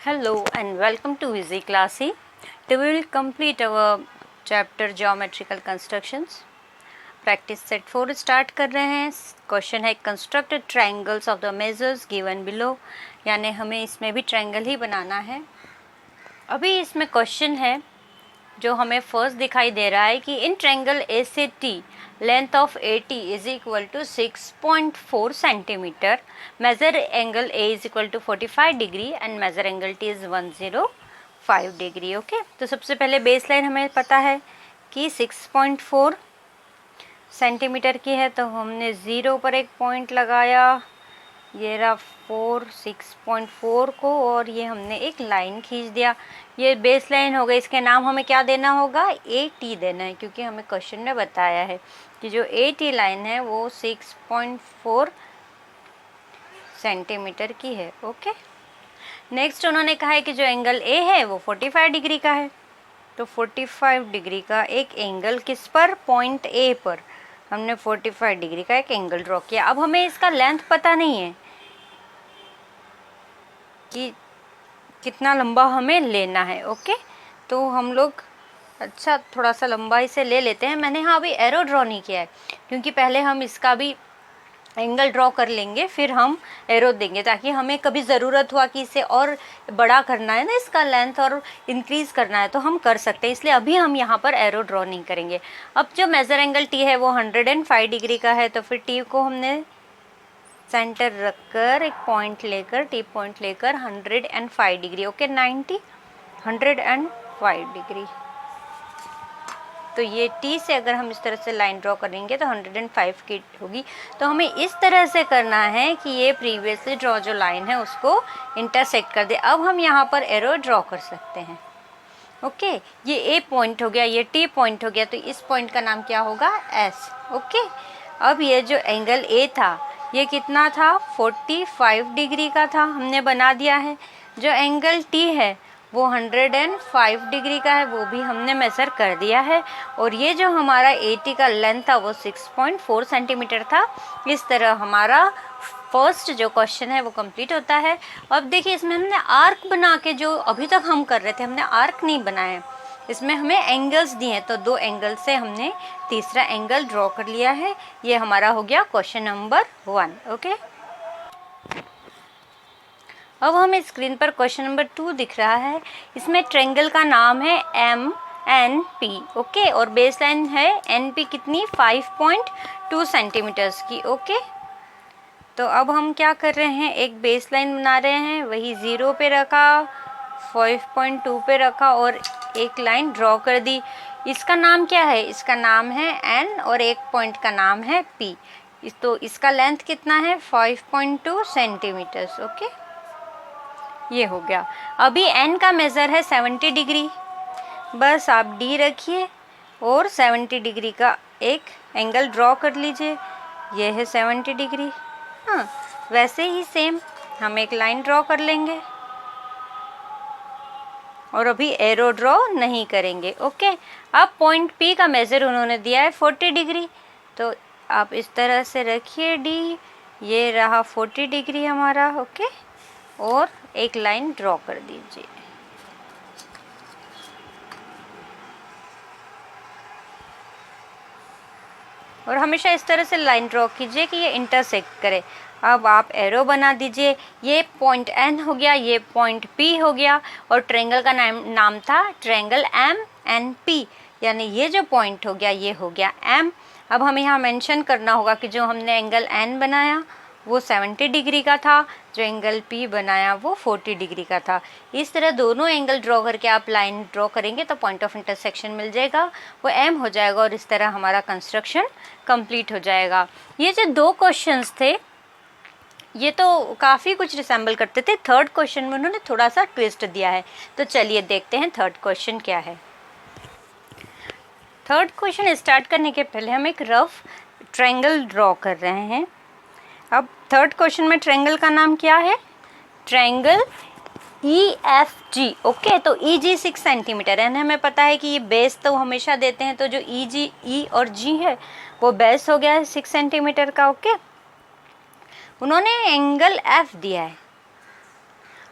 Hello and welcome to Easy Classy. Today we will complete our chapter Geometrical Constructions. Practice set 4 start कर रहे हैं. Question है construct triangles of the measures given below, यानी हमें इसमें भी triangle ही बनाना है. अभी इसमें क्वेश्चन है जो हमें फर्स्ट दिखाई दे रहा है कि इन triangle A S T length of A T is equal to 6.4 centimetre. Measure angle A is equal to 45 degree and measure angle T is 105 degree. Okay, तो सबसे पहले बेस लाइन हमें पता है कि 6.4 सेंटीमीटर की है, तो हमने ज़ीरो पर एक पॉइंट लगाया, ये रहा 6.4 को, और ये हमने एक लाइन खींच दिया. ये बेस लाइन हो गई. इसके नाम हमें क्या देना होगा? ए टी देना है, क्योंकि हमें क्वेश्चन में बताया है कि जो ए टी लाइन है वो 6.4 सेंटीमीटर की है. ओके, नेक्स्ट उन्होंने कहा है कि जो एंगल ए है वो 45 डिग्री का है. तो 45 डिग्री का एक एंगल किस पर? पॉइंट ए पर हमने 45 डिग्री का एक एंगल ड्रॉ किया. अब हमें इसका लेंथ पता नहीं है कि कितना लंबा हमें लेना है. ओके, तो हम लोग अच्छा थोड़ा सा लंबा इसे ले लेते हैं. मैंने यहाँ अभी एरो ड्रॉ नहीं किया है, क्योंकि पहले हम इसका भी एंगल ड्रॉ कर लेंगे, फिर हम एरो देंगे, ताकि हमें कभी ज़रूरत हुआ कि इसे और बड़ा करना है ना, इसका लेंथ और इंक्रीज़ करना है, तो हम कर सकते हैं. इसलिए अभी हम यहाँ पर एरो ड्रॉ नहीं करेंगे. अब जो मेज़र एंगल टी है वो 105 डिग्री का है, तो फिर टी को हमने सेंटर रखकर एक पॉइंट लेकर, टी पॉइंट लेकर 105 डिग्री. Okay, 105 degree. तो ये टी से अगर हम इस तरह से लाइन ड्रॉ करेंगे तो 105 की होगी. तो हमें इस तरह से करना है कि ये प्रीवियसली ड्रॉ जो लाइन है उसको इंटरसेक्ट कर दे. अब हम यहाँ पर एरो ड्रॉ कर सकते हैं. ओके, ये ए पॉइंट हो गया, ये टी पॉइंट हो गया, तो इस पॉइंट का नाम क्या होगा? एस. ओके, अब ये जो एंगल ए था ये कितना था? 45 डिग्री का था, हमने बना दिया है. जो एंगल टी है वो 105 डिग्री का है, वो भी हमने मेज़र कर दिया है. और ये जो हमारा ए टी का लेंथ था वो 6.4 सेंटीमीटर था. इस तरह हमारा फर्स्ट जो क्वेश्चन है वो कंप्लीट होता है. अब देखिए, इसमें हमने आर्क बना के, जो अभी तक हम कर रहे थे, हमने आर्क नहीं बनाया, इसमें हमें एंगल्स दिए हैं. तो दो एंगल से हमने तीसरा एंगल ड्रॉ कर लिया है. ये हमारा हो गया क्वेश्चन नंबर 1. ओके, अब हमें स्क्रीन पर क्वेश्चन नंबर 2 दिख रहा है. इसमें ट्रायंगल का नाम है एम एन पी. ओके, और बेस लाइन है एन पी कितनी? 5.2 सेंटीमीटर्स की. ओके, तो अब हम क्या कर रहे हैं? एक बेस लाइन बना रहे हैं, वही 0 पे रखा, 5.2 पे रखा और एक लाइन ड्रॉ कर दी. इसका नाम क्या है? इसका नाम है एन और एक पॉइंट का नाम है पी. तो इसका लेंथ कितना है? 5.2 सेंटीमीटर्स. ओके, ये हो गया. अभी एन का मेज़र है 70 डिग्री. बस आप डी रखिए और 70 डिग्री का एक एंगल ड्रॉ कर लीजिए. ये है 70 डिग्री. हाँ, वैसे ही सेम हम एक लाइन ड्रॉ कर लेंगे और अभी एरो ड्रॉ नहीं करेंगे. ओके, अब पॉइंट पी का मेज़र उन्होंने दिया है 40 डिग्री, तो आप इस तरह से रखिए डी. ये रहा 40 डिग्री हमारा. ओके, और एक लाइन ड्रॉ कर दीजिए. और हमेशा इस तरह से लाइन ड्रॉ कीजिए कि ये इंटरसेक्ट करे. अब आप एरो बना दीजिए. ये पॉइंट एन हो गया, ये पॉइंट पी हो गया, और ट्रायंगल का नाम था ट्रायंगल एम एन पी, यानी ये जो पॉइंट हो गया ये हो गया एम. अब हमें यहाँ मेंशन करना होगा कि जो हमने एंगल एन बनाया वो 70 डिग्री का था, जो एंगल पी बनाया वो 40 डिग्री का था. इस तरह दोनों एंगल ड्रॉ करके आप लाइन ड्रॉ करेंगे तो पॉइंट ऑफ इंटरसेक्शन मिल जाएगा, वो एम हो जाएगा, और इस तरह हमारा कंस्ट्रक्शन कंप्लीट हो जाएगा. ये जो दो क्वेश्चंस थे ये तो काफ़ी कुछ रिसेंबल करते थे. थर्ड क्वेश्चन में उन्होंने थोड़ा सा ट्विस्ट दिया है, तो चलिए देखते हैं थर्ड क्वेश्चन क्या है. थर्ड क्वेश्चन स्टार्ट करने के पहले हम एक रफ ट्रायंगल ड्रॉ कर रहे हैं. अब थर्ड क्वेश्चन में ट्रायंगल का नाम क्या है? Triangle E F G. Okay, तो ई जी 6 सेंटीमीटर है. हमें पता है कि ये बेस तो हमेशा देते हैं, तो जो ई जी, ई और जी है वो बेस हो गया है 6 सेंटीमीटर का. ओके, उन्होंने एंगल एफ दिया है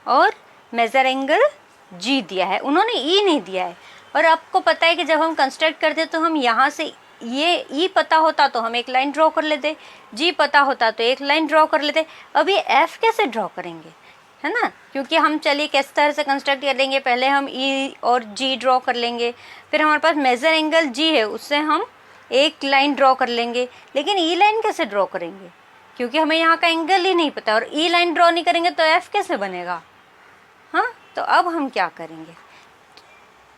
और मेजर एंगल जी दिया है, उन्होंने ई नहीं दिया है। और आपको पता है कि जब हम कंस्ट्रक्ट करते तो हम यहाँ से ये ई पता होता तो हम एक लाइन ड्रॉ कर लेते, जी पता होता तो एक लाइन ड्रॉ कर लेते। अब ये एफ कैसे ड्रॉ करेंगे, है ना, क्योंकि हम चलिए किस तरह से कंस्ट्रक्ट कर लेंगे, पहले हम ई और जी ड्रॉ कर लेंगे, फिर हमारे पास मेजर एंगल जी है उससे हम एक लाइन ड्रॉ कर लेंगे। लेकिन ई लाइन कैसे ड्रॉ करेंगे, क्योंकि हमें यहाँ का एंगल ही नहीं पता, और ई लाइन ड्रॉ नहीं करेंगे तो एफ कैसे बनेगा। हाँ, तो अब हम क्या करेंगे,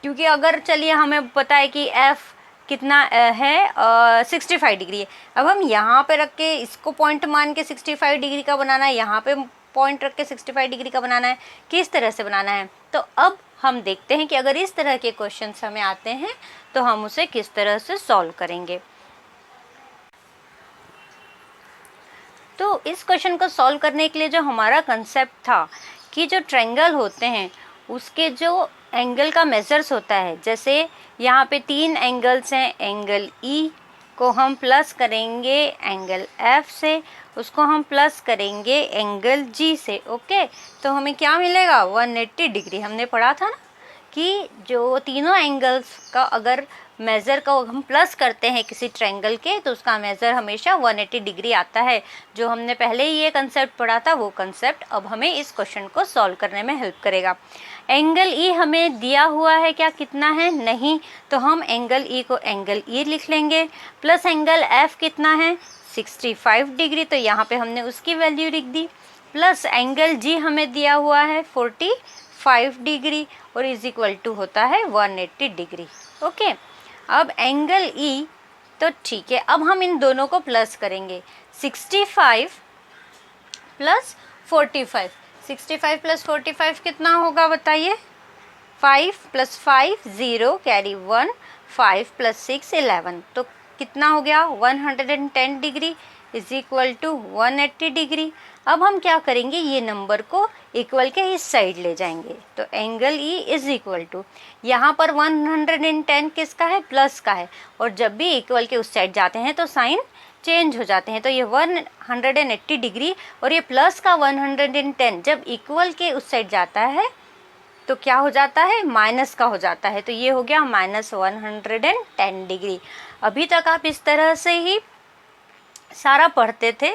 क्योंकि अगर चलिए हमें पता है कि एफ कितना है 65 डिग्री है। अब हम यहाँ पे रख के इसको पॉइंट मान के 65 डिग्री का बनाना है, यहाँ पे पॉइंट रख के 65 डिग्री का बनाना है, किस तरह से बनाना है। तो अब हम देखते हैं कि अगर इस तरह के क्वेश्चंस हमें आते हैं तो हम उसे किस तरह से सॉल्व करेंगे। तो इस क्वेश्चन को सॉल्व करने के लिए जो हमारा कंसेप्ट था कि जो ट्रायंगल होते हैं उसके जो एंगल का मेजर्स होता है, जैसे यहाँ पे 3 एंगल्स हैं, एंगल ई को हम प्लस करेंगे एंगल एफ से, उसको हम प्लस करेंगे एंगल जी से। ओके, तो हमें क्या मिलेगा 180 डिग्री। हमने पढ़ा था ना कि जो तीनों एंगल्स का अगर मेज़र को हम प्लस करते हैं किसी ट्रायंगल के तो उसका मेज़र हमेशा 180 डिग्री आता है। जो हमने पहले ही ये कंसेप्ट पढ़ा था वो कंसेप्ट अब हमें इस क्वेश्चन को सॉल्व करने में हेल्प करेगा। एंगल ई हमें दिया हुआ है, क्या कितना है नहीं, तो हम एंगल ई को एंगल ई लिख लेंगे, प्लस एंगल एफ कितना है 65 डिग्री, तो यहाँ पे हमने उसकी वैल्यू लिख दी, प्लस एंगल जी हमें दिया हुआ है 45 डिग्री और इज इक्वल टू होता है 180 डिग्री। ओके, अब एंगल ई तो ठीक है, अब हम इन दोनों को प्लस करेंगे 65 प्लस 45, 65 प्लस 45 कितना होगा बताइए, 5 प्लस 5 0 कैरी 1, 5 प्लस 6 11, तो कितना हो गया 110 degree is equal to 180 degree. अब हम क्या करेंगे, ये नंबर को इक्वल के इस साइड ले जाएंगे, तो angle E is equal to, यहाँ पर 110 किसका है प्लस का है, और जब भी इक्वल के उस साइड जाते हैं तो साइन चेंज हो जाते हैं, तो ये 180 डिग्री और ये प्लस का 110 जब इक्वल के उस साइड जाता है तो क्या हो जाता है माइनस का हो जाता है, तो ये हो गया माइनस 110 डिग्री। अभी तक आप इस तरह से ही सारा पढ़ते थे,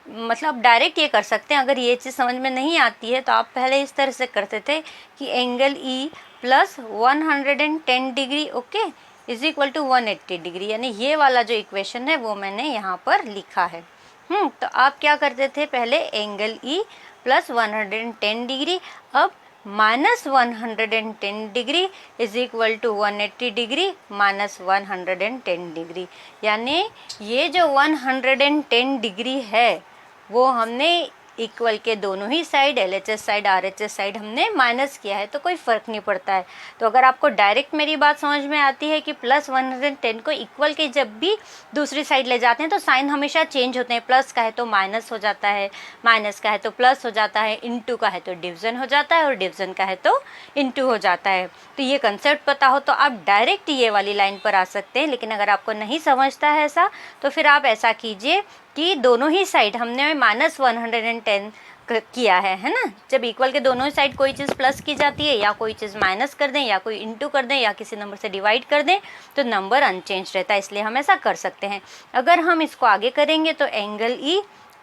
मतलब डायरेक्ट ये कर सकते हैं। अगर ये चीज़ समझ में नहीं आती है तो आप पहले इस तरह से करते थे कि angle E plus 110 degree okay is equal to 180 degree, यानी ये वाला जो इक्वेशन है वो मैंने यहाँ पर लिखा है। तो आप क्या करते थे, पहले एंगल ई प्लस 110 डिग्री, अब minus 110 degree is equal to 180 degree minus 110 degree, यानी ये जो 110 डिग्री है वो हमने इक्वल के दोनों ही side LHS side RHS side हमने माइनस किया है, तो कोई फ़र्क नहीं पड़ता है। तो अगर आपको डायरेक्ट मेरी बात समझ में आती है कि प्लस 110 को इक्वल के जब भी दूसरी साइड ले जाते हैं तो साइन हमेशा चेंज होते हैं, प्लस का है तो माइनस हो जाता है, माइनस का है तो प्लस हो जाता है, इनटू का है तो डिवीज़न हो जाता है और डिवीज़न का है तो इनटू हो जाता है। तो ये कंसेप्ट पता हो तो आप डायरेक्ट ये वाली लाइन पर आ सकते हैं, लेकिन अगर आपको नहीं समझता है ऐसा तो फिर आप ऐसा कीजिए कि दोनों ही साइड हमने माइनस 110 किया है ना, जब इक्वल के दोनों ही साइड कोई चीज़ प्लस की जाती है या कोई चीज़ माइनस कर दें या कोई इनटू कर दें या किसी नंबर से डिवाइड कर दें तो नंबर अनचेंज रहता है, इसलिए हम ऐसा कर सकते हैं। अगर हम इसको आगे करेंगे तो angle E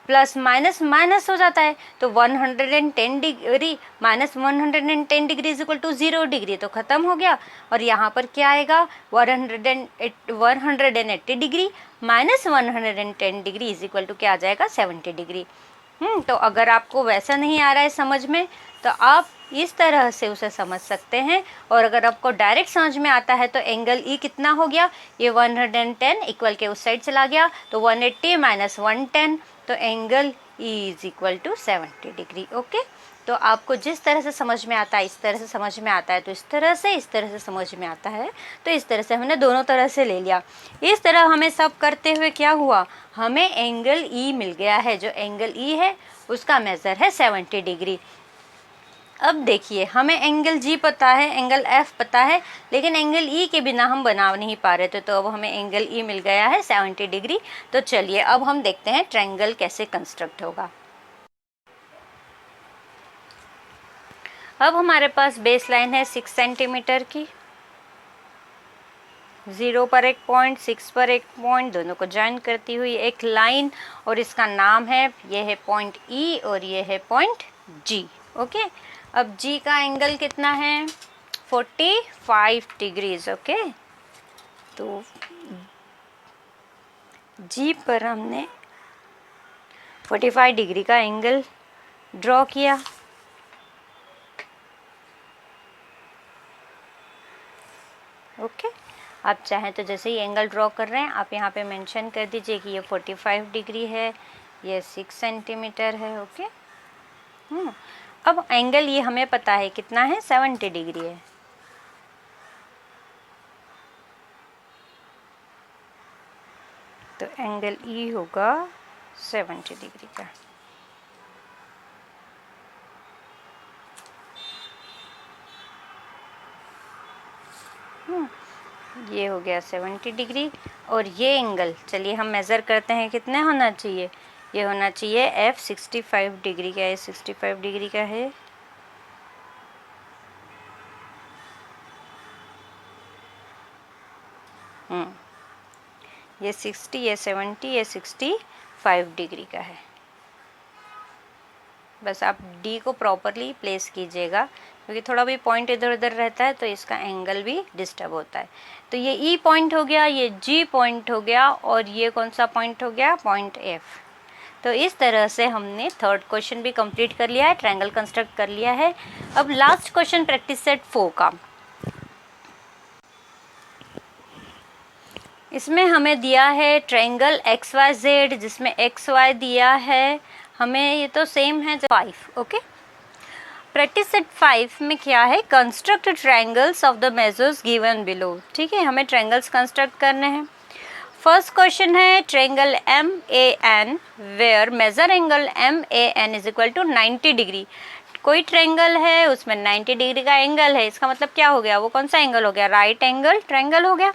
plus minus minus हो जाता है, तो 110 degree minus 110 degree is equal to 0 degree, तो ख़त्म हो गया। और यहाँ पर क्या आएगा 180 degree minus 110 degree is equal to क्या आ जाएगा 70 डिग्री। तो अगर आपको वैसा नहीं आ रहा है समझ में तो आप इस तरह से उसे समझ सकते हैं, और अगर आपको डायरेक्ट समझ में आता है तो एंगल ई कितना हो गया, ये 110 इक्वल के उस साइड चला गया तो 180 माइनस 110, तो angle E is equal to 70 degree. Okay, तो आपको जिस तरह से समझ में आता है इस तरह से समझ में आता है तो इस तरह से समझ में आता है तो इस तरह से हमने दोनों तरह से ले लिया। इस तरह हमें सब करते हुए क्या हुआ, हमें एंगल ई मिल गया है, जो एंगल ई है उसका मेज़र है 70 डिग्री। अब देखिए हमें एंगल जी पता है, एंगल एफ पता है, लेकिन एंगल ई के बिना हम बना नहीं पा रहे थे, तो अब हमें एंगल ई मिल गया है 70 डिग्री। तो चलिए अब हम देखते हैं ट्रायंगल कैसे कंस्ट्रक्ट होगा। अब हमारे पास बेस लाइन है 6 सेंटीमीटर की, 0 पर एक पॉइंट, 6 पर एक पॉइंट, दोनों को ज्वाइन करती हुई एक लाइन, और इसका नाम है, ये है पॉइंट E और ये है पॉइंट G। ओके, अब G का एंगल कितना है? 45 डिग्रीज। ओके, तो G पर हमने 45 डिग्री का एंगल ड्रॉ किया। ओके, आप चाहें तो जैसे ही एंगल ड्रॉ कर रहे हैं आप यहाँ पे मेंशन कर दीजिए कि ये 45 डिग्री है, ये 6 सेंटीमीटर है। ओके, अब एंगल ये हमें पता है कितना है, 70 डिग्री है। तो एंगल E होगा 70 डिग्री का। ये हो गया 70 डिग्री, और ये एंगल चलिए हम मेज़र करते हैं कितना होना चाहिए। ये होना चाहिए F 65 डिग्री का है, 65 डिग्री का है। ये 60, ये 70, ये 65 डिग्री का है। बस आप D को प्रॉपरली प्लेस कीजिएगा, क्योंकि थोड़ा भी पॉइंट इधर उधर रहता है तो इसका एंगल भी डिस्टर्ब होता है। तो ये E पॉइंट हो गया, ये G पॉइंट हो गया, और ये कौन सा पॉइंट हो गया, पॉइंट F। तो इस तरह से हमने थर्ड क्वेश्चन भी कंप्लीट कर लिया है, ट्रायंगल कंस्ट्रक्ट कर लिया है। अब लास्ट क्वेश्चन प्रैक्टिस सेट 4 का। इसमें हमें दिया है ट्रायंगल XYZ, जिसमें XY दिया है हमें, ये तो सेम है 5। ओके, प्रैक्टिस सेट 5 में क्या है, construct triangles of the measures given below. ठीक है, हमें ट्रायंगल्स कंस्ट्रक्ट करने हैं। फर्स्ट क्वेश्चन है triangle MAN where measure angle MAN is equal to 90 degree. कोई ट्रायंगल है उसमें 90 डिग्री का एंगल है, इसका मतलब क्या हो गया, वो कौन सा एंगल हो गया, राइट एंगल ट्रायंगल हो गया।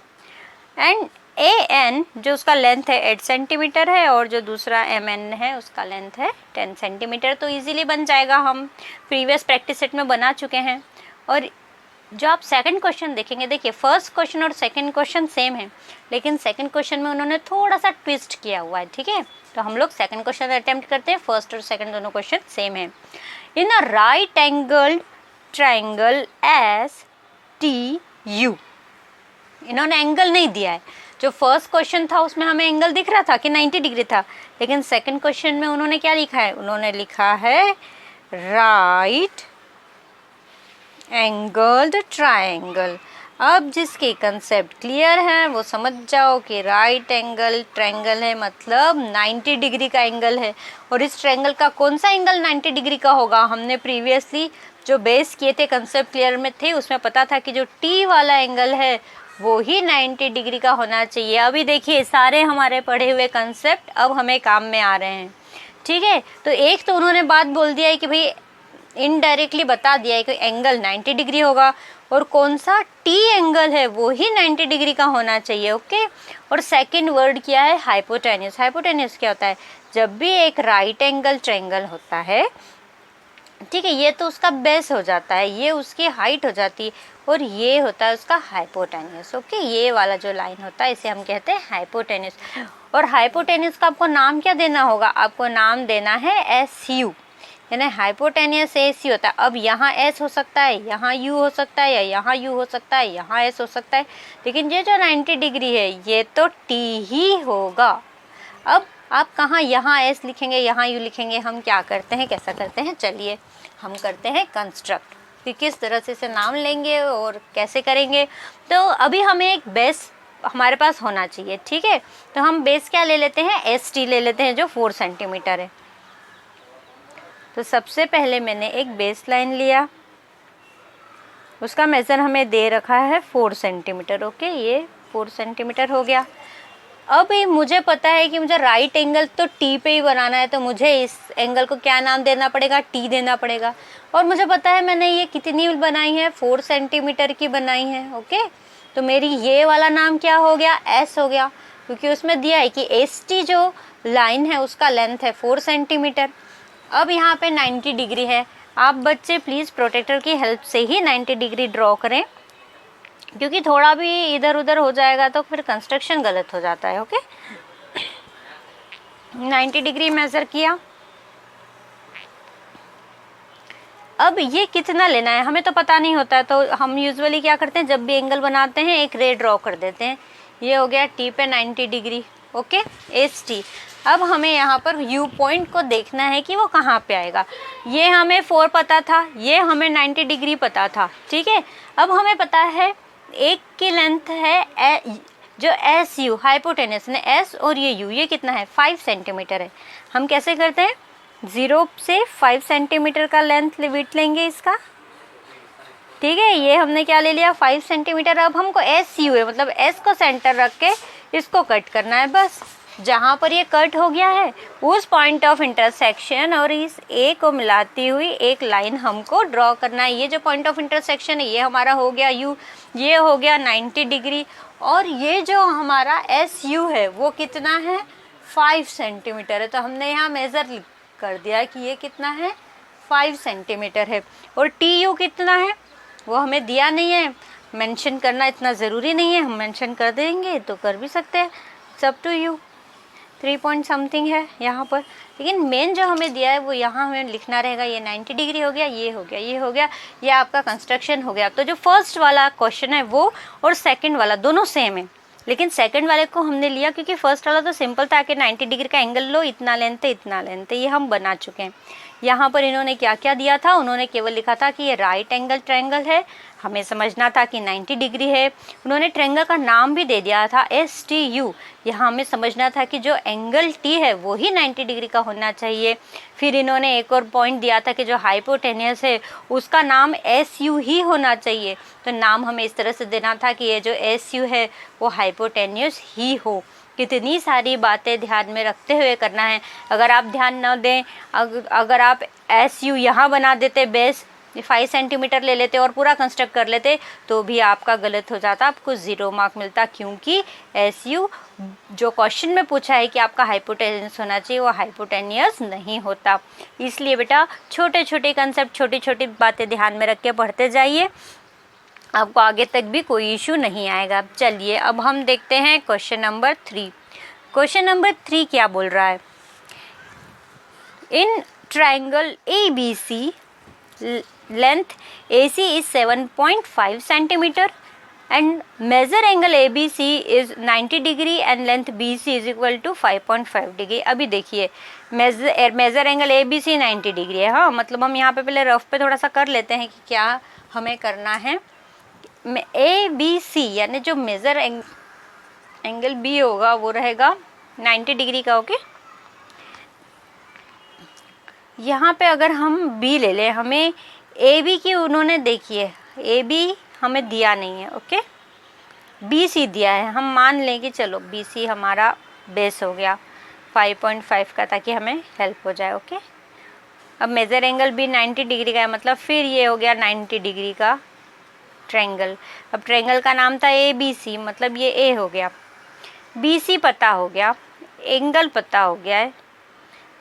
एंड AN जो उसका लेंथ है 8 सेंटीमीटर है, और जो दूसरा MN है उसका लेंथ है 10 सेंटीमीटर। तो इजीली बन जाएगा, हम प्रीवियस प्रैक्टिस सेट में बना चुके हैं। और जो आप सेकंड क्वेश्चन देखेंगे, देखिए फर्स्ट क्वेश्चन और सेकंड क्वेश्चन सेम है, लेकिन सेकंड क्वेश्चन में उन्होंने थोड़ा सा ट्विस्ट किया हुआ है। ठीक है, तो हम लोग सेकंड क्वेश्चन अटेम्प्ट करते हैं, फर्स्ट और सेकंड दोनों क्वेश्चन सेम है। In a right angle triangle STU, इन्होंने एंगल नहीं दिया है। जो फर्स्ट क्वेश्चन था उसमें हमें एंगल दिख रहा था कि 90 डिग्री था, लेकिन सेकंड क्वेश्चन में उन्होंने क्या लिखा है, उन्होंने लिखा है राइट एंगल्ड ट्रायंगल। अब जिसके कंसेप्ट क्लियर है वो समझ जाओ कि राइट एंगल ट्रायंगल है मतलब 90 डिग्री का एंगल है। और इस ट्रायंगल का कौन सा एंगल 90 डिग्री का होगा, हमने प्रीवियसली जो बेस किए थे, कंसेप्ट क्लियर में थे, उसमें पता था कि जो T वाला एंगल है वो ही 90 डिग्री का होना चाहिए। अभी देखिए सारे हमारे पढ़े हुए कंसेप्ट अब हमें काम में आ रहे हैं। ठीक है, तो एक तो उन्होंने बात बोल दिया है कि भाई इनडायरेक्टली बता दिया है कि एंगल 90 डिग्री होगा, और कौन सा T एंगल है वो ही 90 डिग्री का होना चाहिए। ओके, और सेकंड वर्ड क्या है, हाइपोटेन्यूस। हाइपोटेन्यूस क्या होता है, जब भी एक राइट एंगल ट्रायंगल होता है, ठीक है, ये तो उसका बेस हो जाता है, ये उसकी हाइट हो जाती है, और ये होता है उसका हाइपोटेन्यूस। ओके, ये वाला जो लाइन होता है इसे हम कहते हैं हाइपोटेन्यूस। और हाइपोटेन्यूस का आपको नाम क्या देना होगा, आपको नाम देना है SU, यानी हाइपोटेन्यूस SU होता है। अब यहाँ S हो सकता है, यहाँ U हो सकता है, या यहाँ U हो सकता है, यहाँ S हो सकता है, लेकिन ये जो 90 डिग्री है ये तो T ही होगा। अब आप कहाँ यहाँ S लिखेंगे, यहाँ U लिखेंगे, हम क्या करते हैं, कैसा करते हैं, चलिए हम करते हैं कंस्ट्रक्ट कि किस तरह से इसे नाम लेंगे और कैसे करेंगे। तो अभी हमें एक बेस हमारे पास होना चाहिए। ठीक है, तो हम बेस क्या ले लेते हैं, ST ले लेते हैं जो 4 सेंटीमीटर है। तो सबसे पहले मैंने एक बेस लाइन लिया, उसका मेज़र हमें दे रखा है 4 सेंटीमीटर। ओके, ये 4 सेंटीमीटर हो गया। अब मुझे पता है कि मुझे राइट एंगल तो T पे ही बनाना है, तो मुझे इस एंगल को क्या नाम देना पड़ेगा, T देना पड़ेगा। और मुझे पता है मैंने ये कितनी बनाई है, 4 सेंटीमीटर की बनाई है। ओके, तो मेरी ये वाला नाम क्या हो गया, S हो गया, क्योंकि उसमें दिया है कि ST जो लाइन है उसका लेंथ है 4 सेंटीमीटर। अब यहाँ पे 90 डिग्री है, आप बच्चे प्लीज़ प्रोटेक्टर की हेल्प से ही 90 डिग्री ड्रॉ करें, क्योंकि थोड़ा भी इधर उधर हो जाएगा तो फिर कंस्ट्रक्शन गलत हो जाता है। ओके, 90 डिग्री मेज़र किया। अब ये कितना लेना है हमें तो पता नहीं होता है, तो हम यूजुअली क्या करते हैं, जब भी एंगल बनाते हैं एक रे ड्रॉ कर देते हैं। ये हो गया टी पे 90 डिग्री। Okay, S T. अब हमें यहाँ पर यू पॉइंट को देखना है कि वो कहाँ पे आएगा। ये हमें 4 पता था, ये हमें 90 डिग्री पता था। ठीक है, अब हमें पता है एक की लेंथ है जो एस यू हाइपोटेनस ने एस, और ये यू, ये कितना है 5 सेंटीमीटर है। हम कैसे करते हैं, 0 से 5 सेंटीमीटर का लेंथ लिमिट लेंगे इसका। ठीक है, ये हमने क्या ले लिया 5 सेंटीमीटर। अब हमको एस यू है, मतलब एस को सेंटर रख के इसको कट करना है। बस जहाँ पर ये कट हो गया है उस पॉइंट ऑफ इंटरसेक्शन और इस ए को मिलाती हुई एक लाइन हमको ड्रॉ करना है। ये जो पॉइंट ऑफ इंटरसेक्शन है ये हमारा हो गया यू, ये हो गया 90 डिग्री, और ये जो हमारा एस यू है वो कितना है 5 सेंटीमीटर है। तो हमने यहाँ मेज़र कर दिया कि ये कितना है 5 सेंटीमीटर है। और टी यू कितना है वो हमें दिया नहीं है, मेंशन करना इतना ज़रूरी नहीं है, हम मेंशन कर देंगे तो कर भी सकते हैं, सब टू यू। 3 पॉइंट समथिंग है यहाँ पर, लेकिन मेन जो हमें दिया है वो यहाँ हमें लिखना रहेगा। ये 90 डिग्री हो गया, ये हो गया, ये हो गया, ये आपका कंस्ट्रक्शन हो गया। तो जो फर्स्ट वाला क्वेश्चन है वो और सेकंड वाला दोनों सेम है, लेकिन सेकंड वाले को हमने लिया क्योंकि फर्स्ट वाला तो सिंपल था कि 90 डिग्री का एंगल लो, इतना लेंथ है, इतना लेंथ है, ये हम बना चुके हैं। यहाँ पर इन्होंने क्या क्या दिया था, उन्होंने केवल लिखा था कि ये राइट एंगल ट्रायंगल है, हमें समझना था कि 90 डिग्री है। उन्होंने ट्रायंगल का नाम भी दे दिया था एस टी यू, यहाँ हमें समझना था कि जो एंगल टी है वो ही 90 डिग्री का होना चाहिए। फिर इन्होंने एक और पॉइंट दिया था कि जो हाइपोटेनियस है उसका नाम एस यू ही होना चाहिए, तो नाम हमें इस तरह से देना था कि ये जो एस यू है वो हाइपोटेनियस ही हो। कितनी सारी बातें ध्यान में रखते हुए करना है। अगर आप ध्यान न दें, अगर आप एस यू यहाँ बना देते, बेस 5 सेंटीमीटर ले लेते और पूरा कंस्ट्रक्ट कर लेते तो भी आपका गलत हो जाता, आपको 0 मार्क मिलता, क्योंकि एस यू जो क्वेश्चन में पूछा है कि आपका हाइपोटेनियस होना चाहिए वो हाइपोटेनियस नहीं होता। इसलिए बेटा छोटे छोटे कंसेप्ट, छोटी छोटी बातें ध्यान में रख के पढ़ते जाइए, आपको आगे तक भी कोई इशू नहीं आएगा। चलिए अब हम देखते हैं क्वेश्चन नंबर 3। क्वेश्चन नंबर 3 क्या बोल रहा है, in triangle ABC length AC is 7.5 centimeter and measure angle ABC is 90 degree and length BC is equal to 5.5 degree। अभी देखिए मेजर एंगल ABC 90 डिग्री है। हाँ, मतलब हम यहाँ पे पहले रफ पे थोड़ा सा कर लेते हैं कि क्या हमें करना है। ABC यानी जो मेजर एंगल B होगा वो रहेगा 90 डिग्री का। ओके, यहाँ पे अगर हम B ले लें, हमें AB की उन्होंने देखिए AB हमें दिया नहीं है। ओके, BC दिया है, हम मान लें कि चलो BC हमारा बेस हो गया 5.5 का, ताकि हमें हेल्प हो जाए। ओके, अब मेजर एंगल भी 90 डिग्री का है, मतलब फिर ये हो गया 90 डिग्री का ट्रायंगल। अब ट्रायंगल का नाम था ABC, मतलब ये A हो गया, BC पता हो गया, एंगल पता हो गया है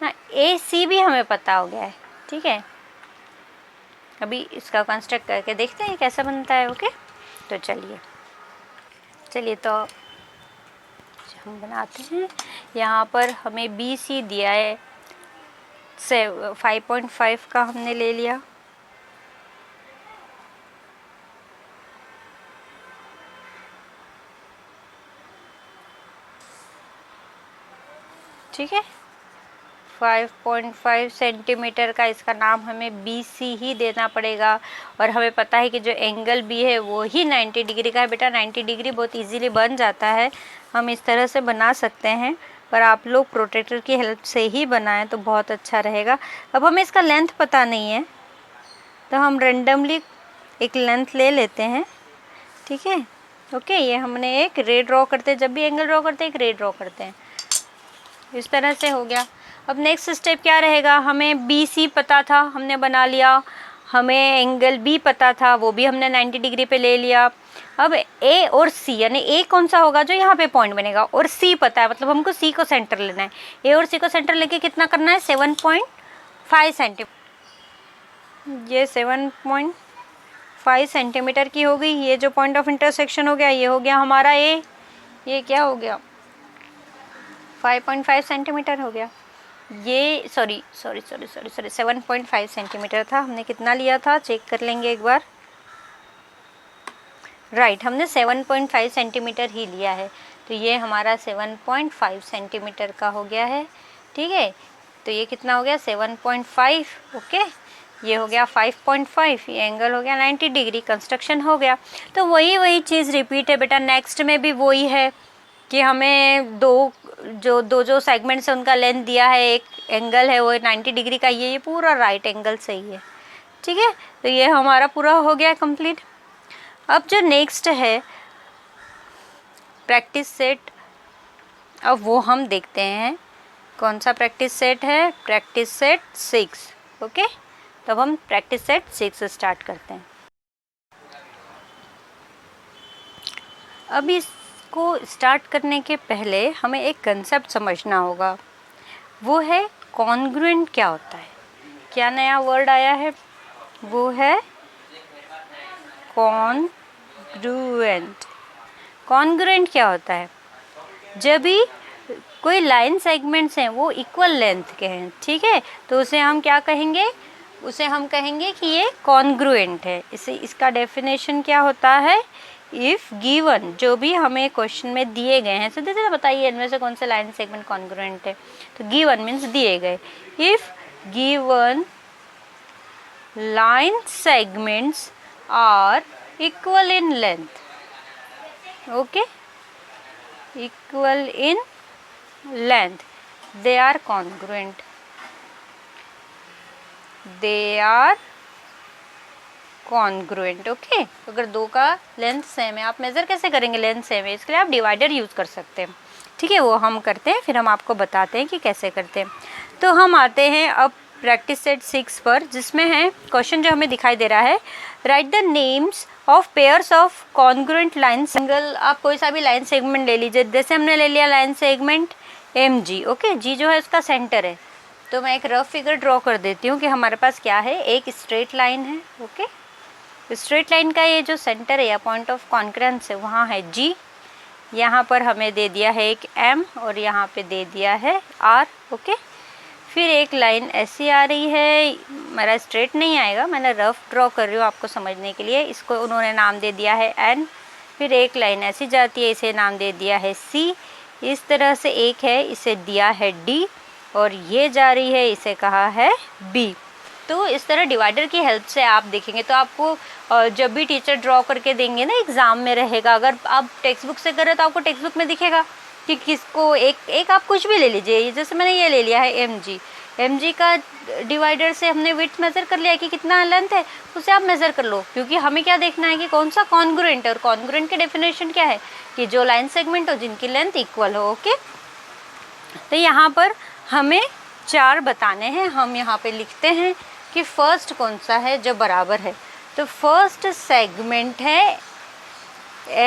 ना, AC भी हमें पता हो गया है। ठीक है, अभी इसका कंस्ट्रक्ट करके देखते हैं कैसा बनता है। ओके, तो चलिए तो हम बनाते हैं। यहाँ पर हमें BC दिया है 5.5 का, हमने ले लिया। ठीक है, 5.5 सेंटीमीटर का इसका नाम हमें BC ही देना पड़ेगा, और हमें पता है कि जो एंगल B है वो ही 90 डिग्री का है। बेटा 90 डिग्री बहुत इजीली बन जाता है, हम इस तरह से बना सकते हैं, पर आप लोग प्रोटेक्टर की हेल्प से ही बनाएं तो बहुत अच्छा रहेगा। अब हमें इसका लेंथ पता नहीं है तो हम रेंडमली एक लेंथ ले लेते हैं। ठीक है, ओके, ये हमने एक रे ड्रॉ करते हैं, जब भी एंगल ड्रॉ करते हैं एक रे ड्रॉ करते हैं, इस तरह से हो गया। अब नेक्स्ट स्टेप क्या रहेगा, हमें BC पता था, हमने बना लिया, हमें एंगल B पता था, वो भी हमने 90 डिग्री पे ले लिया। अब A और C, यानी A कौन सा होगा जो यहाँ पे पॉइंट बनेगा, और C पता है, मतलब हमको C को सेंटर लेना है। A और C को सेंटर लेके कितना करना है 7.5 सेंटीमीटर। ये 7.5 सेंटीमीटर की हो गई। ये जो पॉइंट ऑफ इंटरसेक्शन हो गया ये हो गया हमारा ये क्या हो गया 5.5 सेंटीमीटर हो गया। ये सॉरी 7.5 सेंटीमीटर था। हमने कितना लिया था चेक कर लेंगे एक बार। राइट, हमने 7.5 सेंटीमीटर ही लिया है, तो ये हमारा 7.5 सेंटीमीटर का हो गया है। ठीक है, तो ये कितना हो गया 7.5। ओके, ये हो गया 5.5, ये एंगल हो गया 90 डिग्री, कंस्ट्रक्शन हो गया। तो वही चीज़ रिपीट है बेटा, नेक्स्ट में भी वही है कि हमें दो जो सेगमेंट्स है उनका लेंथ दिया है, एक एंगल है वो 90 डिग्री का, ये पूरा राइट एंगल सही है। ठीक है, तो ये हमारा पूरा हो गया कंप्लीट। अब जो नेक्स्ट है प्रैक्टिस सेट, अब वो हम देखते हैं कौन सा प्रैक्टिस सेट है, प्रैक्टिस सेट 6। ओके, तब हम प्रैक्टिस सेट 6 स्टार्ट करते हैं। अब इसको स्टार्ट करने के पहले हमें एक कंसेप्ट समझना होगा, वो है कॉन्ग्रुएंट क्या होता है। क्या नया वर्ड आया है, वो है कॉन्ग्रुएंट। कॉन्ग्रुएंट क्या होता है, जब भी कोई लाइन सेगमेंट्स हैं वो इक्वल लेंथ के हैं, ठीक है, तो उसे हम क्या कहेंगे, उसे हम कहेंगे कि ये कॉन्ग्रुएंट है। इसका डेफिनेशन क्या होता है, इफ़ गिवन, जो भी हमें क्वेश्चन में दिए गए हैं, सीधे सीधे बताइए इनमें से कौन से लाइन सेगमेंट कॉन्ग्रुएंट है। तो गिवन मीन्स दिए गए, if given line segments are equal in length, okay, equal in length, they are congruent, they are congruent। Okay, अगर दो का लेंथ सेम है, आप मेज़र कैसे करेंगे, लेंथ सेम है, इसके लिए आप डिवाइडर यूज़ कर सकते हैं। ठीक है, वो हम करते हैं, फिर हम आपको बताते हैं कि कैसे करते हैं। तो हम आते हैं अब प्रैक्टिस सेट 6 पर, जिसमें है क्वेश्चन जो हमें दिखाई दे रहा है, right the names of pairs of congruent line single. आप कोई सा भी लाइन सेगमेंट ले लीजिए, जैसे हमने ले लिया line segment MG। Okay, G जो है उसका सेंटर है, तो मैं एक रफ फिगर ड्रॉ कर देती हूँ कि हमारे पास क्या है, एक स्ट्रेट लाइन है। ओके, स्ट्रेट लाइन का ये जो सेंटर है या पॉइंट ऑफ कॉन्करेंस है वहाँ है G, यहाँ पर हमें दे दिया है एक M और यहाँ पे दे दिया है R। ओके, फिर एक लाइन ऐसी आ रही है, मेरा स्ट्रेट नहीं आएगा, मैंने रफ ड्रॉ कर रही हूँ आपको समझने के लिए, इसको उन्होंने नाम दे दिया है N। फिर एक लाइन ऐसी जाती है, इसे नाम दे दिया है C। इस तरह से एक है, इसे दिया है D, और ये जा रही है, इसे कहा है B। तो इस तरह डिवाइडर की हेल्प से आप देखेंगे तो आपको जब भी टीचर ड्रॉ करके देंगे ना एग्ज़ाम में रहेगा, अगर आप टेक्स्ट बुक से करें तो आपको टेक्स्ट बुक में दिखेगा कि किसको एक आप कुछ भी ले लीजिए, जैसे मैंने ये ले लिया है MG का डिवाइडर से हमने विड्थ मेज़र कर लिया कि कितना लेंथ है, उसे आप मेज़र कर लो, क्योंकि हमें क्या देखना है कि कौन सा कॉन्ग्रुएंट है, और कॉन्ग्रुएंट के डेफिनेशन क्या है कि जो लाइन सेगमेंट हो जिनकी लेंथ इक्वल हो। ओके, तो यहाँ पर हमें 4 बताने हैं, हम यहाँ पे लिखते हैं कि फर्स्ट कौन सा है जो बराबर है। तो फर्स्ट सेगमेंट है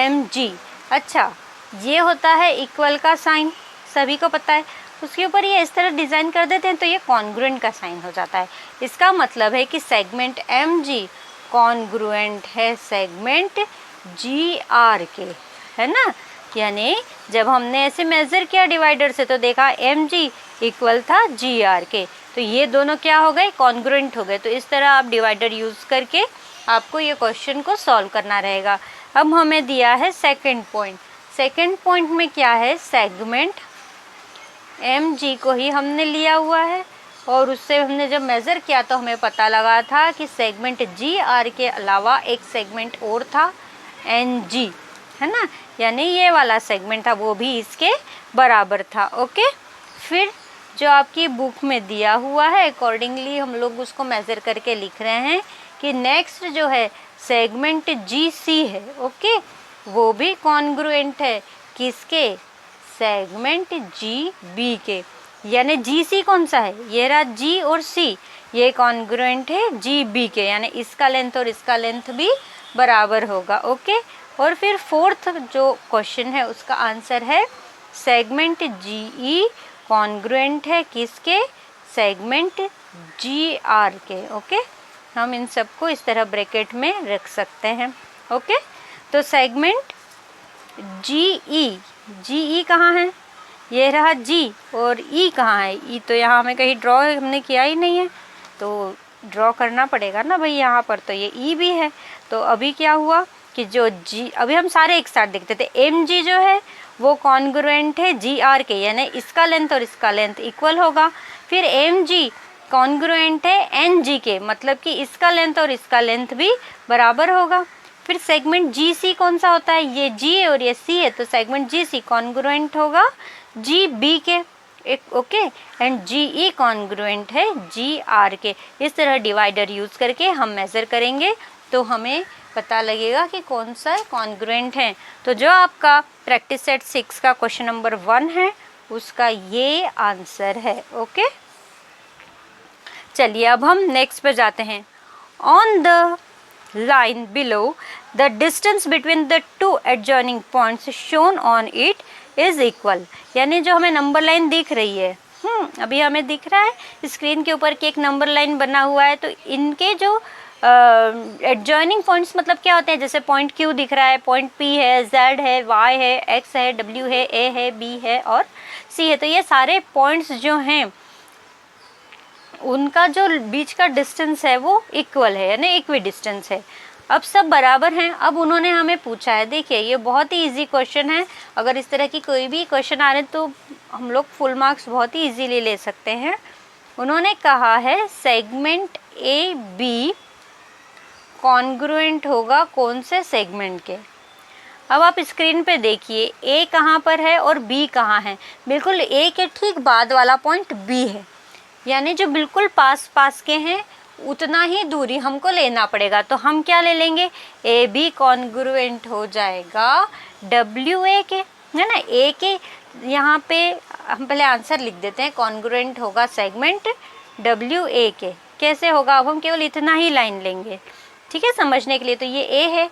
MG। अच्छा, ये होता है इक्वल का साइन, सभी को पता है, उसके ऊपर ये इस तरह डिज़ाइन कर देते हैं तो ये कॉन्ग्रुएंट का साइन हो जाता है। इसका मतलब है कि सेगमेंट MG कॉन्ग्रुएंट है सेगमेंट GR के, है ना। यानी जब हमने ऐसे मेज़र किया डिवाइडर से तो देखा MG इक्वल था GR के, तो ये दोनों क्या हो गए, कॉन्ग्रुएंट हो गए। तो इस तरह आप डिवाइडर यूज़ करके आपको ये क्वेश्चन को सॉल्व करना रहेगा। अब हमें दिया है सेकंड पॉइंट, सेकंड पॉइंट में क्या है, सेगमेंट MG को ही हमने लिया हुआ है, और उससे हमने जब मेज़र किया तो हमें पता लगा था कि सेगमेंट GR के अलावा एक सेगमेंट और था NG, है ना, यानी ये वाला सेगमेंट था वो भी इसके बराबर था। ओके, फिर जो आपकी बुक में दिया हुआ है अकॉर्डिंगली हम लोग उसको मेज़र करके लिख रहे हैं कि नेक्स्ट जो है सेगमेंट GC है। ओके, वो भी कॉन्ग्रुएंट है किसके, सेगमेंट GB के। यानी GC कौन सा है, ये रहा G और C, ये कॉन्ग्रुएंट है GB के, यानी इसका लेंथ और इसका लेंथ भी बराबर होगा। ओके, और फिर फोर्थ जो क्वेश्चन है उसका आंसर है सेगमेंट GE कॉन्ग्रुएंट है किसके, सेगमेंट GR के। ओके, हम इन सबको इस तरह ब्रैकेट में रख सकते हैं। ओके, तो सेगमेंट जी ई कहाँ है, ये रहा जी, और ई कहाँ है, ई तो यहाँ हमें कहीं ड्रॉ हमने किया ही नहीं है, तो ड्रॉ करना पड़ेगा ना भाई यहाँ पर, तो ये ई भी है। तो अभी क्या हुआ कि जो जी, अभी हम सारे एक साथ देखते थे, एम जी जो है वो कॉन्ग्रुएंट है जी आर के, यानी इसका लेंथ और इसका लेंथ इक्वल होगा। फिर एम जी कॉन्ग्रुएंट है एन जी के, मतलब कि इसका लेंथ और इसका लेंथ भी बराबर होगा। फिर सेगमेंट जी सी कौन सा होता है, ये जी और ये सी है, तो सेगमेंट जी सी कॉन्ग्रुएंट होगा जी बी के, एक okay, and G E congruent है जी आर के। इस तरह डिवाइडर यूज़ करके हम मेज़र करेंगे तो हमें पता लगेगा कि कौन सा कॉन्ग्रुएंट है। तो जो आपका प्रैक्टिस सेट 6 का क्वेश्चन नंबर 1 है उसका ये आंसर है। ओके, चलिए अब हम नेक्स्ट पे जाते हैं। On the line below the distance between the two adjoining points shown on it is equal, यानी जो हमें नंबर लाइन दिख रही है, अभी हमें दिख रहा है स्क्रीन के ऊपर कि एक नंबर लाइन बना हुआ है, तो इनके जो एडजॉइनिंग पॉइंट्स मतलब क्या होते हैं, जैसे पॉइंट Q दिख रहा है, पॉइंट P है, Z है, Y है, X है, W है, A है, B है और C है, तो ये सारे पॉइंट्स जो हैं उनका जो बीच का डिस्टेंस है वो इक्वल है, यानी इक्वी डिस्टेंस है। अब सब बराबर हैं। अब उन्होंने हमें पूछा है, देखिए ये बहुत ही इजी क्वेश्चन है, अगर इस तरह की कोई भी क्वेश्चन आ रहे तो हम लोग फुल मार्क्स बहुत ही इजीली ले सकते हैं। उन्होंने कहा है सेगमेंट ए बी कॉन्ग्रुएंट होगा कौन से सेगमेंट के। अब आप स्क्रीन पे देखिए ए कहाँ पर है और बी कहाँ है, बिल्कुल ए के ठीक बाद वाला पॉइंट बी है, यानी जो बिल्कुल पास पास के हैं उतना ही दूरी हमको लेना पड़ेगा। तो हम क्या ले लेंगे, ए बी कॉन्ग्रुएंट हो जाएगा डब्ल्यू ए के, है ना। ए के यहाँ पे हम पहले आंसर लिख देते हैं, कॉन्ग्रुएंट होगा सेगमेंट डब्ल्यू ए के। कैसे होगा, अब हम केवल इतना ही लाइन लेंगे, ठीक है, समझने के लिए। तो ये ए है,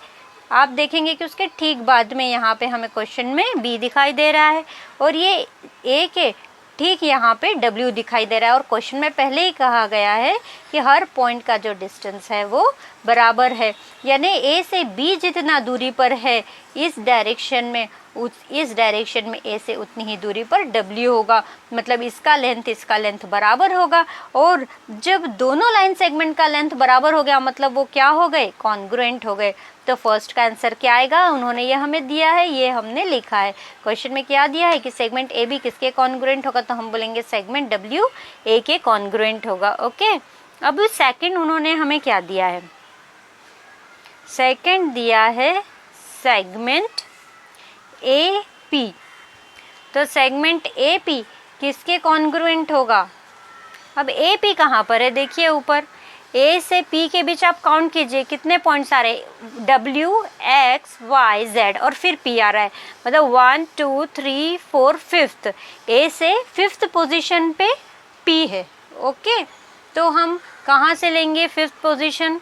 आप देखेंगे कि उसके ठीक बाद में यहाँ पे हमें क्वेश्चन में बी दिखाई दे रहा है और ये ए के ठीक यहाँ पे W दिखाई दे रहा है, और क्वेश्चन में पहले ही कहा गया है कि हर पॉइंट का जो डिस्टेंस है वो बराबर है, यानी A से B जितना दूरी पर है इस डायरेक्शन में A से उतनी ही दूरी पर W होगा, मतलब इसका लेंथ बराबर होगा। और जब दोनों लाइन सेगमेंट का लेंथ बराबर हो गया मतलब वो क्या हो गए, कॉन्ग्रुएंट हो गए। तो फर्स्ट का आंसर क्या आएगा, उन्होंने ये हमें दिया है, ये हमने लिखा है। क्वेश्चन में क्या दिया है कि सेगमेंट ए बी किसके कॉन्ग्रुएंट होगा, तो हम बोलेंगे सेगमेंट डब्ल्यू ए के कॉन्ग्रुएंट होगा। ओके, अब सेकंड उन्होंने हमें क्या दिया है, सेकंड दिया है सेगमेंट ए पी। तो सेगमेंट ए पी किसके कॉन्ग्रुएंट होगा। अब ए पी कहाँ पर है, देखिए ऊपर ए से पी के बीच आप काउंट कीजिए कितने पॉइंट्स आ रहे हैं, डब्ल्यू एक्स वाई जेड और फिर पी आ रहा है, मतलब 1 2 3 4 5th, ए से 5th पोजीशन पे पी है। ओके, तो हम कहाँ से लेंगे 5th पोजीशन,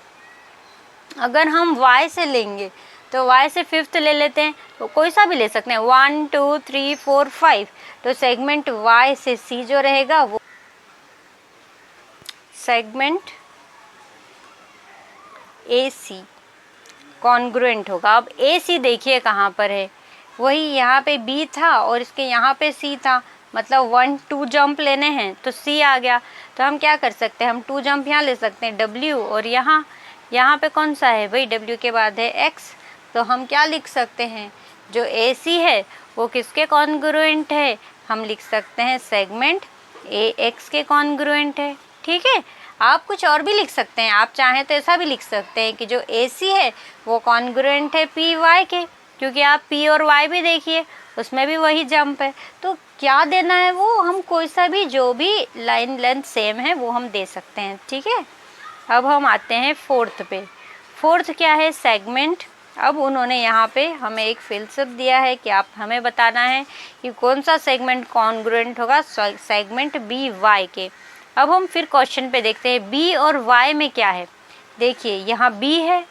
अगर हम y से लेंगे तो y से 5th ले लेते हैं, तो कोई सा भी ले सकते हैं, 1 2 3 4 5, तो सेगमेंट y से c जो रहेगा वो सेगमेंट ए सी कॉन्ग्रुएंट होगा। अब ए सी देखिए कहाँ पर है, वही यहाँ पे बी था और इसके यहाँ पे सी था, मतलब 1 2 जंप लेने हैं तो सी आ गया। तो हम क्या कर सकते हैं, हम 2 जंप यहाँ ले सकते हैं डब्ल्यू, और यहाँ पे कौन सा है भाई, डब्ल्यू के बाद है एक्स, तो हम क्या लिख सकते हैं, जो ए सी है वो किसके कॉन्ग्रुएंट है, हम लिख सकते हैं सेगमेंट ए एक्स के कॉन्ग्रुएंट है। ठीक है, आप कुछ और भी लिख सकते हैं, आप चाहें तो ऐसा भी लिख सकते हैं कि जो ए सी है वो कॉन्ग्रुएंट है पी वाई के, क्योंकि आप पी और वाई भी देखिए उसमें भी वही जंप है। तो क्या देना है, वो हम कोई सा भी जो भी लाइन लेंथ सेम है वो हम दे सकते हैं। ठीक है, अब हम आते हैं फोर्थ पे। फोर्थ क्या है, सेगमेंट। अब उन्होंने यहाँ पे हमें एक फिलसफ दिया है कि आप हमें बताना है कि कौन सा सेगमेंट कॉन्ग्रुएंट होगा सेगमेंट बी वाई के। अब हम फिर क्वेश्चन पे देखते हैं बी और वाई में क्या है। देखिए यहाँ बी है,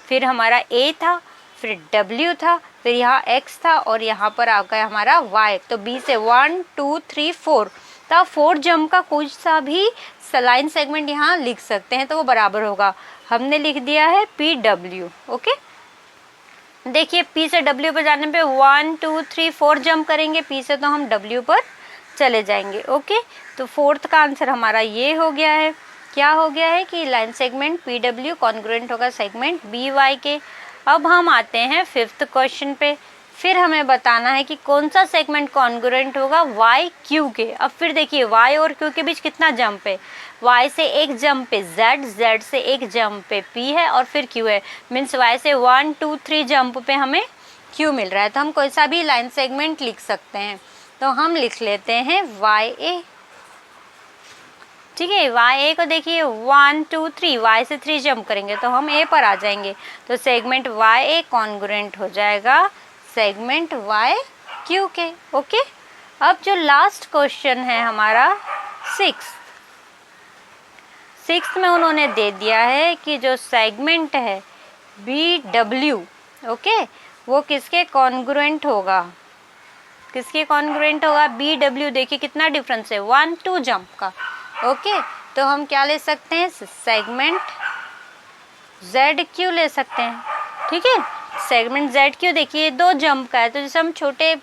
फिर हमारा ए था, फिर डब्ल्यू था, फिर यहाँ एक्स था और यहाँ पर आ गया हमारा वाई। तो बी से 1 2 3 4, तो 4 जम्प का कोई सा भी लाइन सेगमेंट यहाँ लिख सकते हैं तो वो बराबर होगा। हमने लिख दिया है PW। ओके, देखिए P से W पर जाने पे 1 2 3 4 जंप करेंगे, P से तो हम W पर चले जाएंगे। ओके, तो फोर्थ का आंसर हमारा ये हो गया है। क्या हो गया है कि लाइन सेगमेंट PW कॉन्ग्रुएंट होगा सेगमेंट BY के। अब हम आते हैं 5th क्वेश्चन पे। फिर हमें बताना है कि कौन सा सेगमेंट कॉन्ग्रुएंट होगा YQ के। अब फिर देखिए Y और Q के बीच कितना जंप है, Y से एक जंप पे Z, Z से एक जंप पे P है और फिर Q है। मीन्स Y से 1 2 3 जंप पे हमें Q मिल रहा है। तो हम कोई सा भी लाइन सेगमेंट लिख सकते हैं। तो हम लिख लेते हैं YA। ठीक है, YA को देखिए 1 2 3, Y से 3 जंप करेंगे तो हम A पर आ जाएंगे। तो सेगमेंट YA कॉन्ग्रुएंट हो जाएगा सेगमेंट YQ के। ओके, अब जो लास्ट क्वेश्चन है हमारा 6th में उन्होंने दे दिया है कि जो सेगमेंट है BW, ओके, वो किसके कॉन्ग्रुएंट होगा, किसके कॉन्ग्रुएंट होगा BW। देखिए कितना डिफरेंस है 1 2 जंप का। ओके, तो हम क्या ले सकते हैं, सेगमेंट ZQ ले सकते हैं। ठीक है, सेगमेंट ZQ देखिए 2 जंप का है। तो जैसे हम छोटे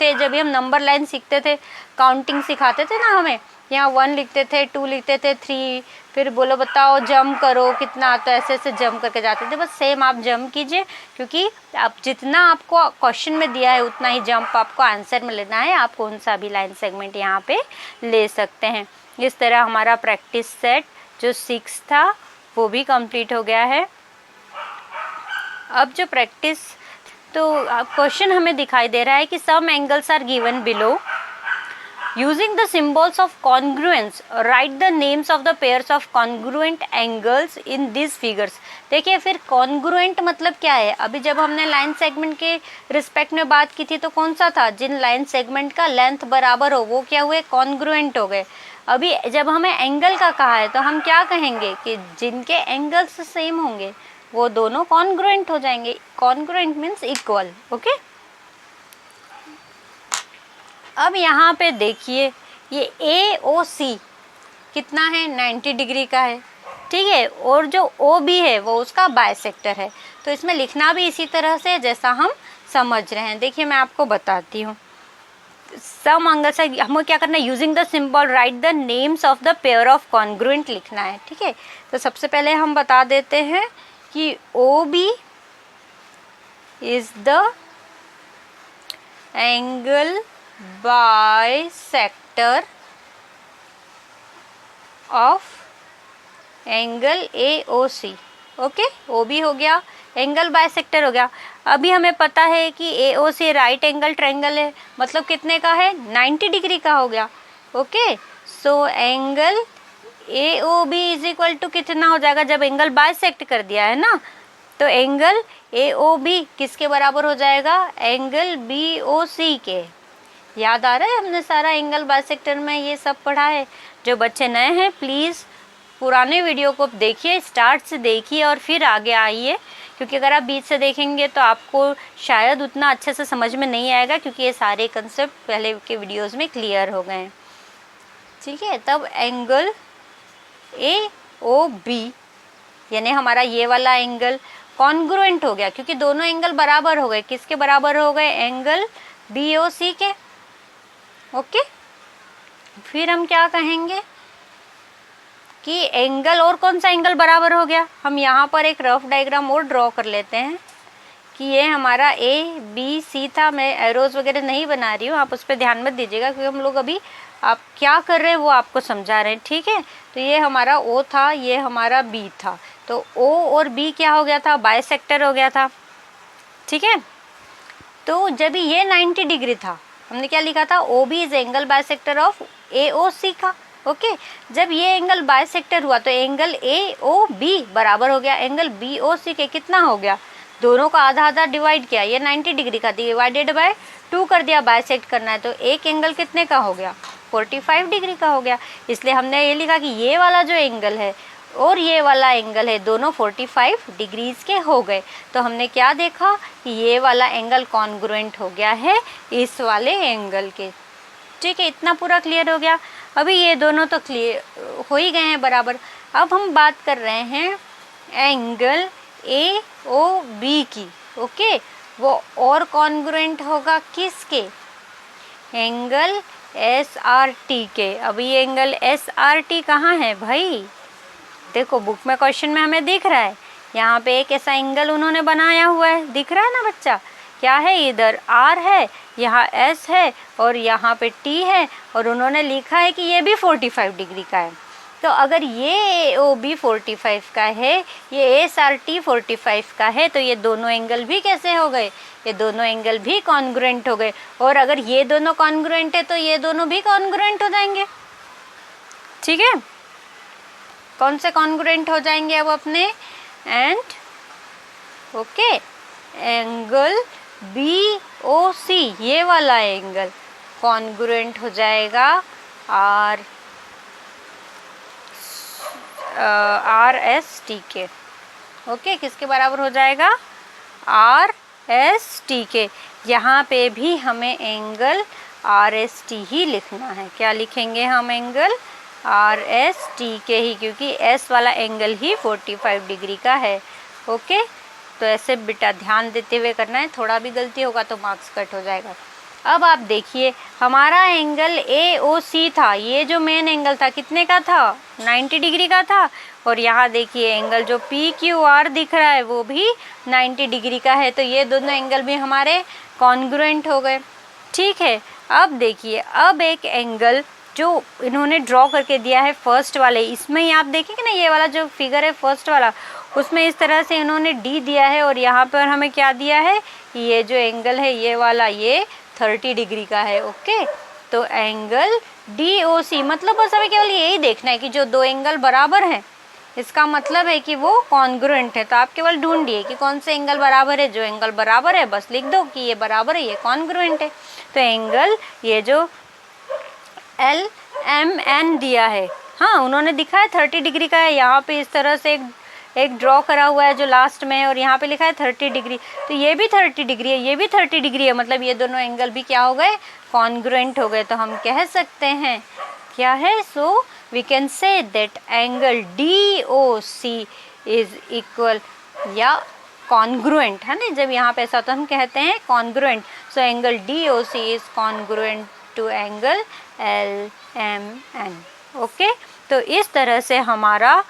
थे जब भी हम नंबर लाइन सीखते थे, काउंटिंग सिखाते थे ना हमें, यहाँ 1 लिखते थे, 2 लिखते थे, 3, फिर बोलो बताओ जंप करो कितना, तो ऐसे ऐसे जंप करके जाते थे। बस सेम आप जंप कीजिए, क्योंकि आप जितना आपको क्वेश्चन में दिया है उतना ही जंप आपको आंसर में लेना है। आप कौन सा भी लाइन सेगमेंट यहाँ पे ले सकते हैं। इस तरह हमारा प्रैक्टिस सेट जो 6 था वो भी कंप्लीट हो गया है। अब जो प्रैक्टिस, तो क्वेश्चन हमें दिखाई दे रहा है कि some angles are given below, using the symbols of congruence write the names of the pairs of congruent angles in this figures. देखिए फिर कॉन्ग्रुएंट मतलब क्या है, अभी जब हमने लाइन सेगमेंट के रिस्पेक्ट में बात की थी तो कौन सा था, जिन लाइन सेगमेंट का लेंथ बराबर हो वो क्या हुए, कॉन्ग्रुएंट हो गए। अभी जब हमें एंगल का कहा है तो हम क्या कहेंगे कि जिनके एंगल्स सेम होंगे वो दोनों कॉन्ग्रुएंट हो जाएंगे। Congruent means equal. ओके, अब यहाँ पे देखिए ये AOC कितना है, 90 डिग्री का है। ठीक है, और जो OB है वो उसका बाइसेक्टर है। तो इसमें लिखना भी इसी तरह से जैसा हम समझ रहे हैं। देखिए मैं आपको बताती हूँ। सम एंगल से हमें क्या करना है, using the symbol right the names of the pair of congruent लिखना है। ठीक है, तो सबसे पहले हम बता देते हैं कि OB is the angle bisector of angle AOC। Okay, OB हो गया, एंगल बाइसेक्टर हो गया। अभी हमें पता है कि AOC राइट एंगल ट्रायंगल है, मतलब कितने का है, 90 डिग्री का हो गया। Okay, so angle AOB is equal to कितना हो जाएगा, जब एंगल बाइसेक्ट कर दिया है ना, तो एंगल AOB किसके बराबर हो जाएगा, एंगल BOC के। याद आ रहा है, हमने सारा एंगल बाइसेक्टर में ये सब पढ़ा है। जो बच्चे नए हैं प्लीज़ पुराने वीडियो को देखिए, स्टार्ट से देखिए और फिर आगे आइए, क्योंकि अगर आप बीच से देखेंगे तो आपको शायद उतना अच्छे से समझ में नहीं आएगा, क्योंकि ये सारे कंसेप्ट पहले के वीडियोस में क्लियर हो गए हैं। ठीक है, तब एंगल AOB यानी हमारा ये वाला एंगल कॉन्ग्रुएंट हो गया, क्योंकि दोनों एंगल बराबर हो गए। किसके बराबर हो गए, एंगल BOC के। ओके, फिर हम क्या कहेंगे कि एंगल, और कौन सा एंगल बराबर हो गया, हम यहाँ पर एक रफ डायग्राम और ड्रॉ कर लेते हैं कि ये हमारा ABC था। मैं एरोज वगैरह नहीं बना रही हूँ, आप उस पर ध्यान मत दीजिएगा, क्योंकि हम लोग अभी आप क्या कर रहे हैं वो आपको समझा रहे हैं। ठीक है, तो ये हमारा O था, ये हमारा B था, तो O और B क्या हो गया था, बाइसेक्टर हो गया था। ठीक है, तो जब ये 90 डिग्री था, हमने क्या लिखा था, OB is angle bisector of AOC का। ओके, जब ये एंगल बाइसेक्टर हुआ तो एंगल AOB बराबर हो गया एंगल BOC के। कितना हो गया, दोनों का आधा आधा डिवाइड किया, ये 90 डिग्री का डिवाइडेड बाय 2 कर दिया, बाइसेक्ट करना है, तो एक एंगल कितने का हो गया, 45 डिग्री का हो गया। इसलिए हमने ये लिखा कि ये वाला जो एंगल है और ये वाला एंगल है दोनों 45 डिग्रीज के हो गए। तो हमने क्या देखा कि ये वाला एंगल कॉन्ग्रुएंट हो गया है इस वाले एंगल के। ठीक है, इतना पूरा क्लियर हो गया। अभी ये दोनों तो क्लियर हो ही गए हैं बराबर। अब हम बात कर रहे हैं एंगल AOB की, ओके। वो और कॉन्ग्रुएंट होगा किसके? एंगल SRT के। अभी एंगल SRT कहाँ है भाई? देखो बुक में क्वेश्चन में हमें दिख रहा है, यहाँ पे एक ऐसा एंगल उन्होंने बनाया हुआ है, दिख रहा है ना बच्चा? क्या है? इधर R है, यहाँ S है और यहाँ पे T है, और उन्होंने लिखा है कि ये भी 45 डिग्री का है। तो अगर ये AOB 45 का है, ये SRT 45 का है, तो ये दोनों एंगल भी कैसे हो गए? ये दोनों एंगल भी कॉन्ग्रुएंट हो गए। और अगर ये दोनों कॉन्ग्रुएंट है तो ये दोनों भी कॉन्ग्रुएंट हो जाएंगे, ठीक है। कौन से कॉन्ग्रुएंट हो जाएंगे अब अपने? एंड ओके, एंगल BOC, ये वाला एंगल कॉन्ग्रुएंट हो जाएगा RST के, ओके। किसके बराबर हो जाएगा? RST के। यहाँ पे भी हमें एंगल RST ही लिखना है। क्या लिखेंगे हम? एंगल RST के ही, क्योंकि S वाला एंगल ही 45 डिग्री का है, ओके। तो ऐसे बेटा ध्यान देते हुए करना है, थोड़ा भी गलती होगा तो मार्क्स कट हो जाएगा। अब आप देखिए हमारा एंगल AOC था, ये जो मेन एंगल था कितने का था? 90 डिग्री का था। और यहाँ देखिए एंगल जो PQR दिख रहा है वो भी 90 डिग्री का है। तो ये दोनों एंगल भी हमारे कॉन्ग्रुएंट हो गए, ठीक है। अब देखिए, अब एक एंगल जो इन्होंने ड्रॉ करके दिया है फर्स्ट वाले, इसमें ही आप देखेंगे ना, ये वाला जो फिगर है फर्स्ट वाला, उसमें इस तरह से इन्होंने D दिया है और यहाँ पर हमें क्या दिया है? ये जो एंगल है ये वाला, ये 30 डिग्री का है, ओके। तो एंगल DOC, मतलब बस हमें केवल यही देखना है कि जो दो एंगल बराबर हैं, इसका मतलब है कि वो कॉन्ग्रुएंट है। तो आप केवल ढूंढिए कि कौन से एंगल बराबर है। जो एंगल बराबर है बस लिख दो कि ये बराबर है, ये कॉन्ग्रुएंट है। तो एंगल ये जो LMN दिया है, हाँ उन्होंने दिखा है 30 डिग्री का है, यहाँ पे इस तरह से एक ड्रॉ करा हुआ है जो लास्ट में है, और यहाँ पे लिखा है 30 डिग्री। तो ये भी 30 डिग्री है, ये भी 30 डिग्री है, मतलब ये दोनों एंगल भी क्या हो गए? कॉन्ग्रुएंट हो गए। तो हम कह सकते हैं क्या है? So we can say that angle DOC is equal या कॉन्ग्रुएंट, है ना। जब यहाँ पे ऐसा तो हम कहते हैं congruent. So angle DOC is congruent to angle LMN, okay. तो इस तरह से हमारा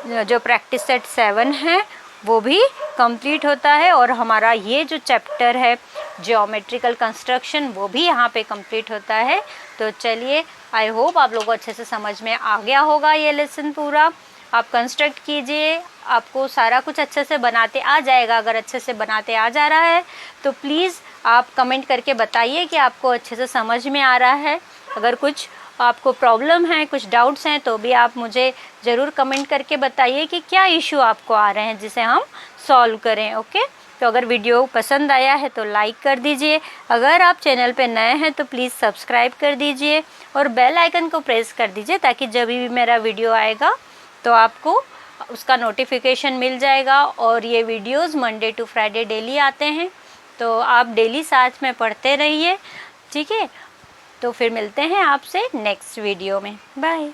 जो प्रैक्टिस सेट 7 है वो भी कंप्लीट होता है, और हमारा ये जो चैप्टर है ज्योमेट्रिकल कंस्ट्रक्शन वो भी यहाँ पे कंप्लीट होता है। तो चलिए, आई होप आप लोगों को अच्छे से समझ में आ गया होगा ये लेसन पूरा। आप कंस्ट्रक्ट कीजिए, आपको सारा कुछ अच्छे से बनाते आ जाएगा। अगर अच्छे से बनाते आ जा रहा है तो प्लीज़ आप कमेंट करके बताइए कि आपको अच्छे से समझ में आ रहा है। अगर कुछ आपको प्रॉब्लम है, कुछ डाउट्स हैं, तो भी आप मुझे ज़रूर कमेंट करके बताइए कि क्या इशू आपको आ रहे हैं जिसे हम सॉल्व करें, ओके। तो अगर वीडियो पसंद आया है तो लाइक कर दीजिए। अगर आप चैनल पे नए हैं तो प्लीज़ सब्सक्राइब कर दीजिए और बेल आइकन को प्रेस कर दीजिए, ताकि जब भी मेरा वीडियो आएगा तो आपको उसका नोटिफिकेशन मिल जाएगा। और ये videos Monday to Friday daily आते हैं, तो आप डेली साथ में पढ़ते रहिए, ठीक है। तो फिर मिलते हैं आपसे नेक्स्ट वीडियो में। बाय।